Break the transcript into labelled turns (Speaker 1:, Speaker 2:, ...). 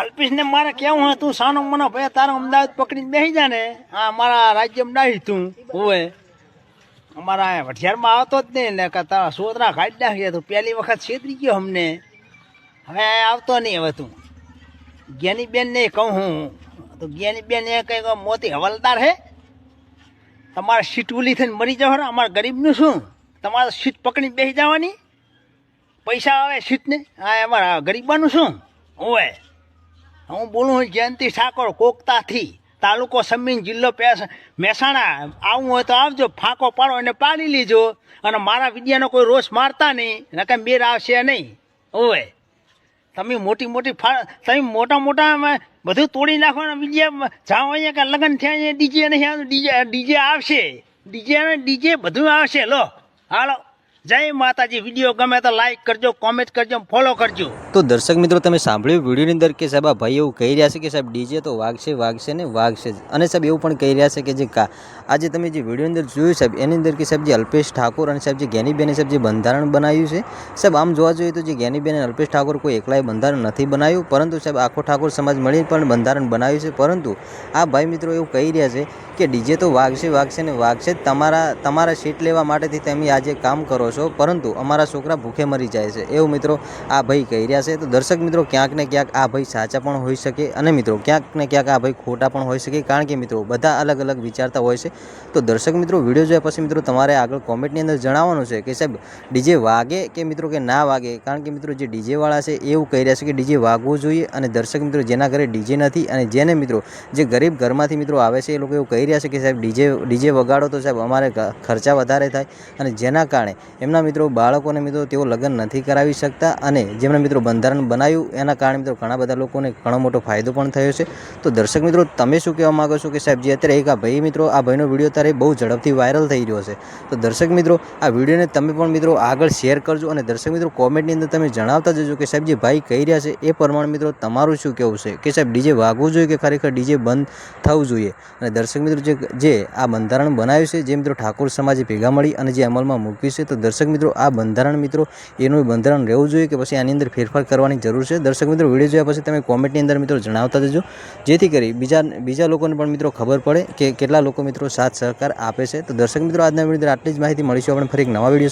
Speaker 1: અલ્પેશને મારે કેવું હોય તું સાનો મનો ભાઈ તારો અમદાવાદ પકડીને બેસી જા ને હા મારા રાજ્યમાં નાહી તું હોય અમારા વઢિયારમાં આવતો જ નહીં ને કે તારા સોતરા કાઢી નાખીએ તું પહેલી વખત છેતરી ગયો અમને હવે આવતો નહીં હવે તું જ્ઞાનીબેન ને કહું હું તો જ્ઞાનીબેન એ કંઈક મોતી હવાલદાર હે તમારે સીટ ઉલી થઈને મરી જાવ અમારા ગરીબનું શું તમારે સીટ પકડીને બેસી જવાની પૈસા આવે સીટને હા અમારા ગરીબાનું શું હોય હું બોલું છું જયંતિ ઠાકોર કોકતાથી તાલુકો સમીન જિલ્લો મહેસાણા આવું હોય તો આવજો ફાંકો પાડો એને પાડી લીજો અને મારા વિદ્યાનો કોઈ રોષ મારતા નહીં નકે મેર આવશે નહીં હોય તમે મોટી તમે મોટા બધું તોડી નાખો ને વિદ્યા જાઓ અહીંયા કે લગ્ન થયા અહીંયા ડીજે નહીં આવતું ડીજે આવશે ડીજે બધું આવશે લો હાલો જય માતાજી વિડીયો ગમે તો લાઈક કરજો કોમેન્ટ કરજો ફોલો કરજો
Speaker 2: તો દર્શક મિત્રો તમે સાંભળ્યું વિડીયોની અંદર કે સાહેબ આ ભાઈ એવું કહી રહ્યા છે કે સાહેબ ડીજે તો વાગશે ને વાગશે જ અને સાહેબ એવું પણ કહી રહ્યા છે કે જે આજે તમે જે વિડીયોની અંદર જોયું સાહેબ એની અંદર કે સાહેબ જે અલ્પેશ ઠાકોર અને સાહેબ જે જ્ઞાનીબેને સાહેબ જે બંધારણ બનાવ્યું છે સાહેબ આમ જોવા જોઈએ તો જે જ્ઞાનીબેન અને અલ્પેશ ઠાકોર કોઈ એકલાય બંધારણ નથી બનાવ્યું પરંતુ સાહેબ આખો ઠાકોર સમાજ મળી પણ બંધારણ બનાવ્યું છે પરંતુ આ ભાઈ મિત્રો એવું કહી રહ્યા છે કે ડીજે તો વાગશે ને વાગશે જ તમારા સીટ લેવા માટેથી તમે આજે કામ કરો છો પરંતુ અમારા છોકરા ભૂખે મરી જાય છે એવું મિત્રો આ ભાઈ કહી રહ્યા છે તો દર્શક મિત્રો ક્યાંક ને ક્યાંક આ ભાઈ સાચા પણ હોઈ શકે અને મિત્રો ક્યાંક ને ક્યાંક આ ભાઈ ખોટા પણ હોઈ શકે કારણ કે મિત્રો બધા અલગ અલગ વિચારતા હોય છે તો દર્શક મિત્રો વિડીયો જોયા પછી મિત્રો તમારે આગળ કોમેન્ટની અંદર જણાવવાનું છે કે સાહેબ ડીજે વાગે કે મિત્રો કે ના વાગે કારણ કે મિત્રો જે ડીજેવાળા છે એવું કહી રહ્યા છે કે ડીજે વાગવું જોઈએ અને દર્શક મિત્રો જેના ઘરે ડીજે નથી અને જેને મિત્રો જે ગરીબ ઘરમાંથી મિત્રો આવે છે એ લોકો એવું કહી રહ્યા છે કે સાહેબ ડીજે વગાડો તો સાહેબ અમારે ખર્ચા વધારે થાય અને જેના કારણે એમના મિત્રો બાળકોને મિત્રો તેઓ લગ્ન નથી કરાવી શકતા અને જેમણે મિત્રો બંધારણ બનાવ્યું એના કારણે મિત્રો ઘણા બધા લોકોને ઘણો મોટો ફાયદો પણ થયો છે તો દર્શક મિત્રો તમે શું કહેવા માગો છો કે સાહેબ જે અત્યારે એક આ ભાઈ મિત્રો આ ભાઈનો વિડીયો અત્યારે બહુ ઝડપથી વાયરલ થઈ રહ્યો છે તો દર્શક મિત્રો આ વિડીયોને તમે પણ મિત્રો આગળ શેર કરજો અને દર્શક મિત્રો કોમેન્ટની અંદર તમે જણાવતા જજો કે સાહેબ જે ભાઈ કહી રહ્યા છે એ પ્રમાણે મિત્રો તમારું શું કહેવું છે કે સાહેબ ડીજે વાગવું જોઈએ કે ખરેખર ડીજે બંધ થવું જોઈએ અને દર્શક મિત્રો જે આ બંધારણ બનાવ્યું છે જે મિત્રો ઠાકોર સમાજે ભેગા મળી અને જે અમલમાં મૂક્યું છે તો દર્શક મિત્રો આ બંધારણ મિત્રો એનું બંધારણ રહેવું જોઈએ કે પછી આની અંદર ફેરફાર કરવાની જરૂર છે દર્શક મિત્રો વિડીયો જોયા પછી તમે કોમેન્ટની અંદર મિત્રો જણાવતા જજો જેથી કરી બીજા લોકોને પણ મિત્રો ખબર પડે કે કેટલા લોકો મિત્રો સાથ સહકાર આપે છે તો દર્શક મિત્રો આજના વિડીયો આટલી જ માહિતી મળીશું આપણે ફરી એક નવા વિડીયો